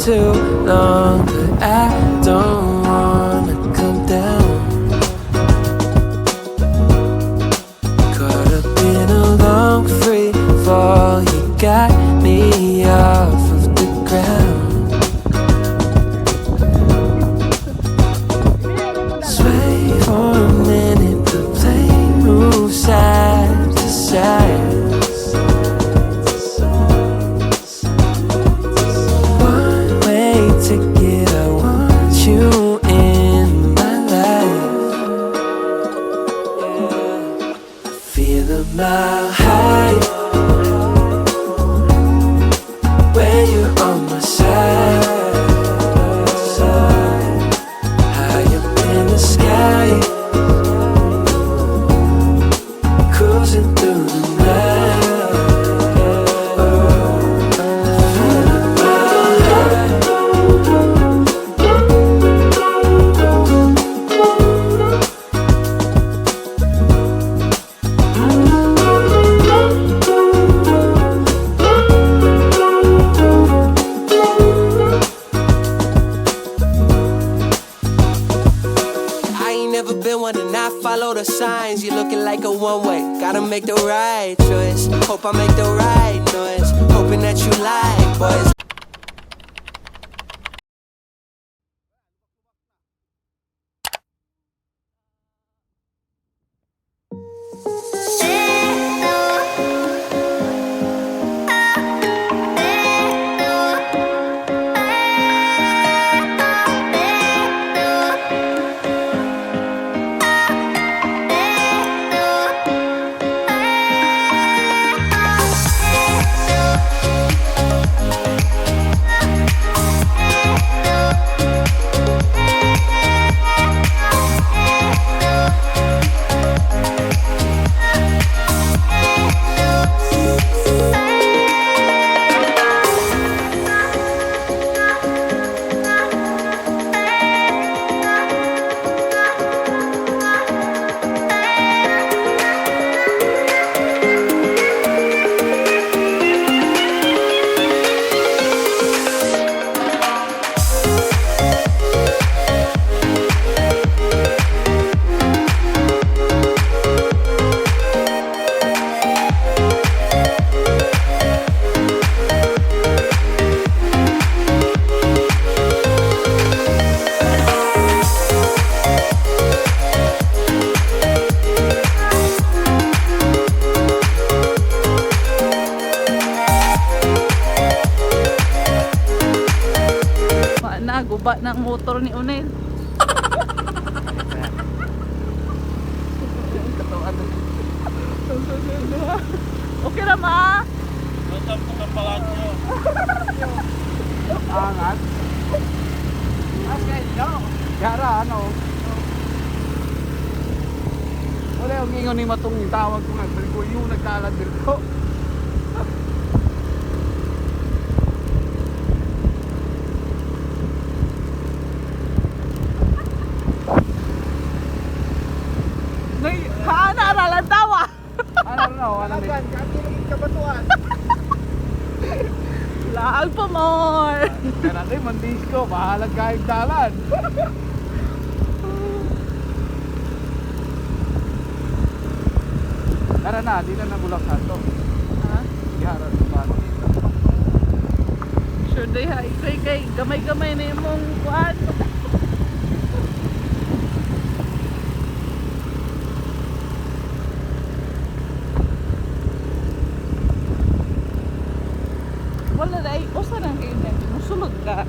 too long, but I don't wanna come down. Caught up in a long free fall, you got me off of the ground. Sway for a minute, the plane moves side to side. Ticket, I want you in my life. I feel a mile high when you're on my side. High up in the sky, cruising through the night. The signs, you're looking like a one-way. Gotta make the right choice. Hope I make the right noise. Hoping that you like boys. Guba ng motor ni Unel. Okay na ma? Masam ko ng palasyo. Angat. Okay, no. Gara, ano? Wala yung ingon ni matong tawag ko nga. Balik ko yung nagkalad dito. Laag pa more. Kaya natin, mandis ko, bahalag kahit dalan. Tara na, di na nabulaksan to. Ha? Iharap sa paano dito. Sure day ha, ikay gamay-gamay na yung mong kuhan. Wala na, usa lang kayo na. Musulog ka.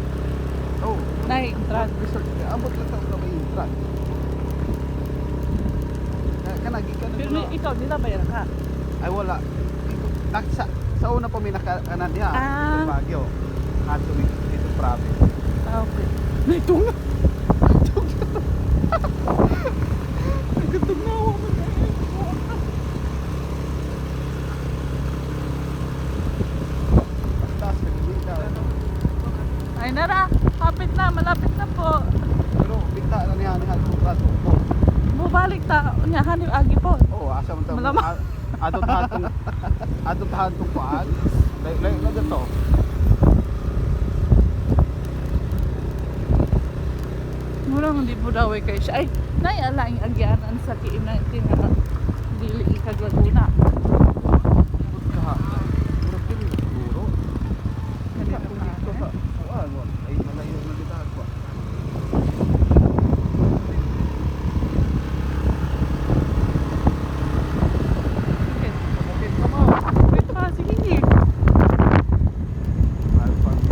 Oh, Nai-intran. resort ka. Ambot lang sa may intran. Kanagi ka na. Pero ikaw, nila bayan ka? Ay wala. Sa una pa may nakanan niya. Ah. Sa Baguio. Ato dito province. Ah, okay. Ito nga. Nagkatog na ako. Ay nara, kapit na, malapit na po. Pero bigta na niya itong kaso po. Mubalik ta, unyahan yung agi po. Oo, asa man ta. Malamang. Adot tahan tong paan. Layo na dito. lang hindi po daw kay siya. Ay, naialaing agyanan sa KM90 nga dili ikag Laguna. Ka. Murag dili na siguro. Kani na pa. Ano? Ay malayo na dito ako. Okay. Kapit ka mo. Dito pa, sige. Ang farm.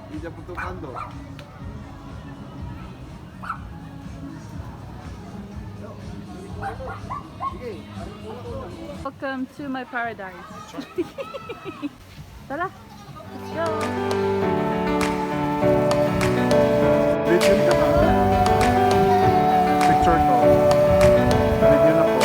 Hindi putukando. Welcome to my paradise. Tara, let's go. Video ka na. Picture to. Video na po.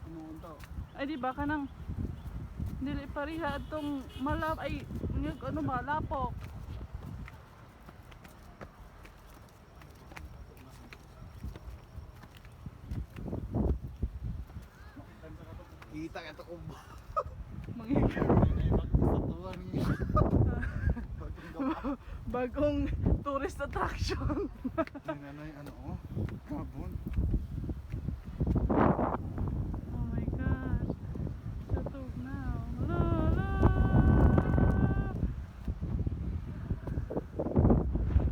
punuon to. Ay di ba kanang dili pariha atong malap ay nyug ano ba lapok. Kita ka to kung Mangigaw. magstatuan niya. Bagong tourist attraction. Nanay ano oh. Kabon. Oh my gosh. Satog na. La la.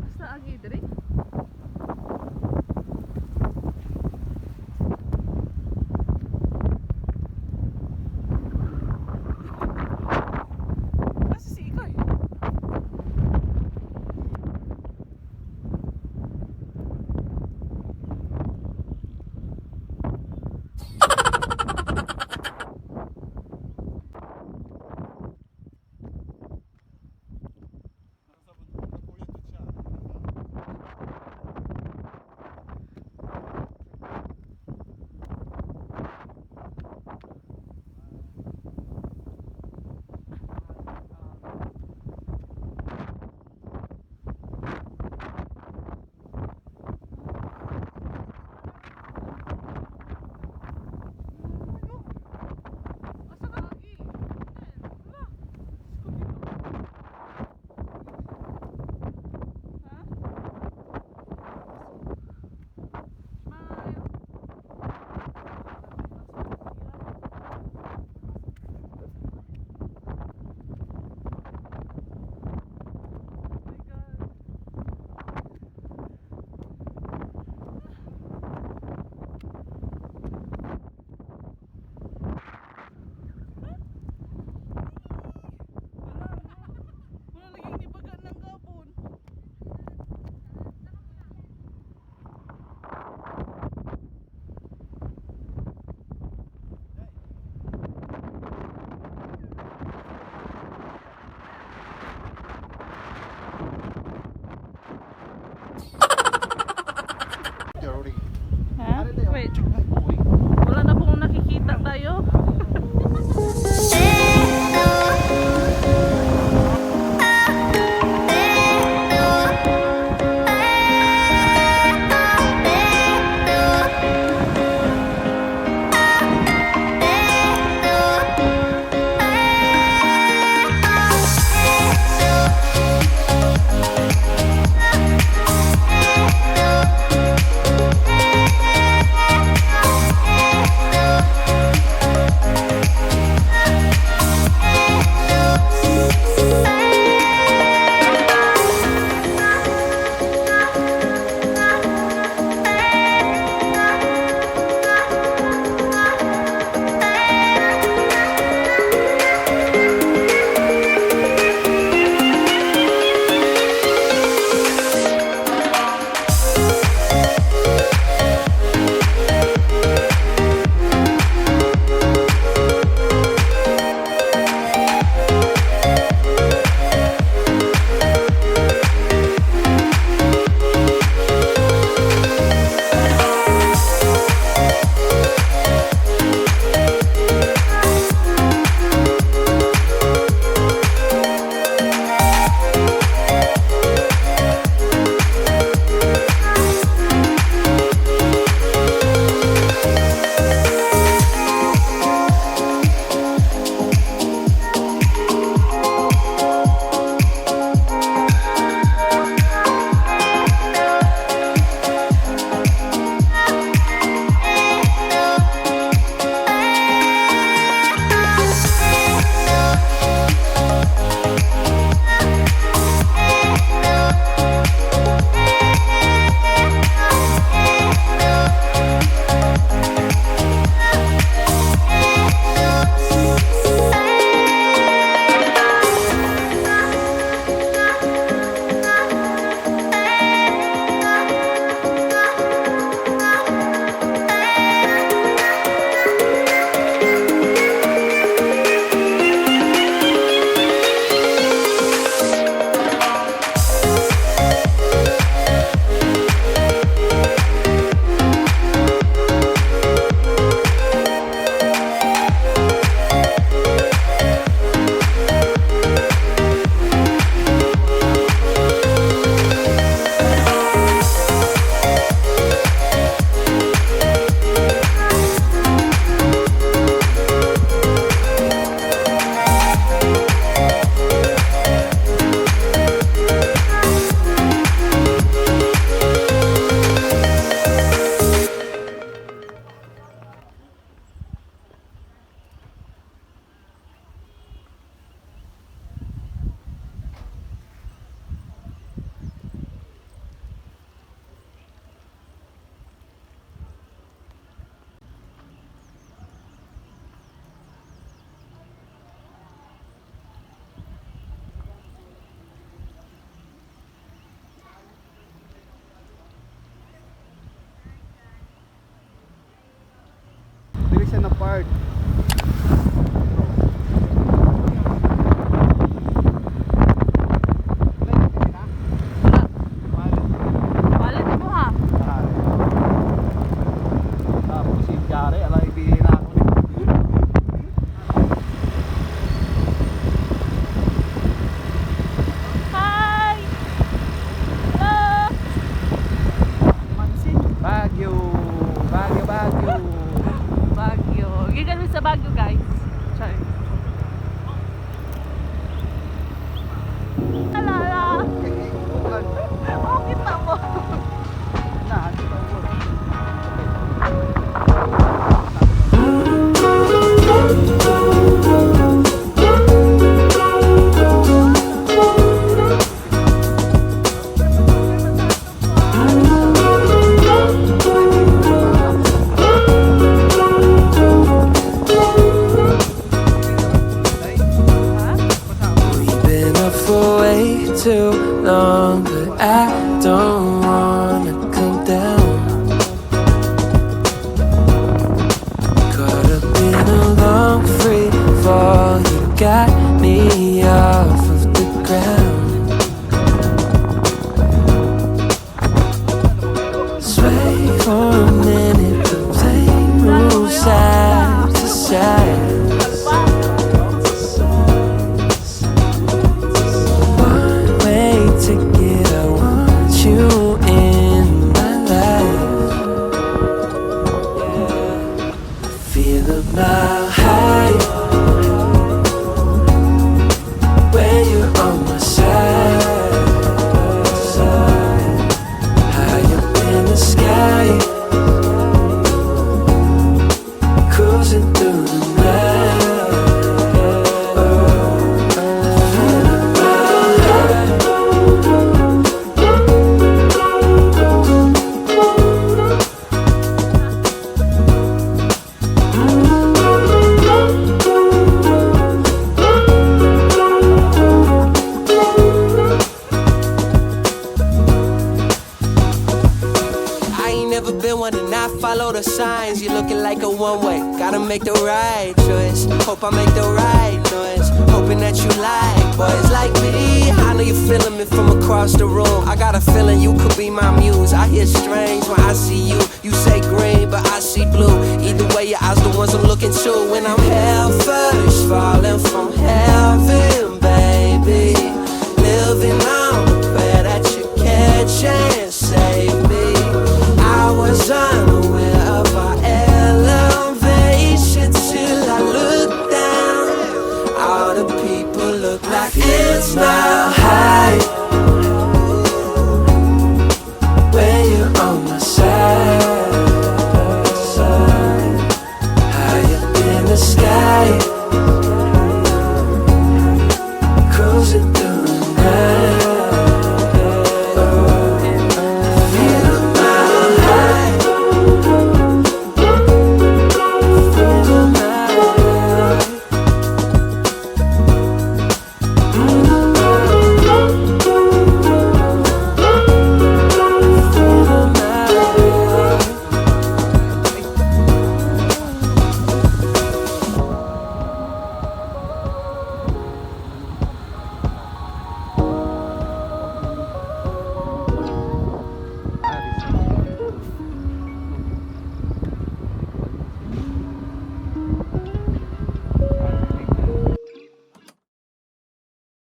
Basta agi diri. Asa si Ikoy? Asa ka agi? Wala. Ha? Smile. Oh my God. Wala lagi nibaga ng gabon. Dirty. Ha? Wait. Wala na pong nakikita tayo. Dili siya na park. Malit mo ha. Tapos si Jare, alay bihira ako. Hi! Hello! Mansin. Baguio, Baguio, Baguio. Baguio. Gigan mo sa Baguio, guys. Sorry. Alala! Oh, kita mo. We've been up for way too long, but I don't wanna come down. Caught up in a long free fall, you got me off of the ground. Sway for a minute, but play move side to side. One-way ticket, I want you in my life. Feel a mile high when you're on my side. High up in the sky, cruising through the night. I ain't never been one to not follow the signs. You're looking like a one-way, gotta make the right choice. Hope I make the right noise, hoping that you like boys like me. I know you're feeling me from across the room. I got a feeling you could be my muse. I hear strange when I see you. You say green, but I see blue. Either way, your eyes the ones I'm looking to. When I'm hell first, falling from heaven, baby. Living on the prayer that you catch and save me. I was unaware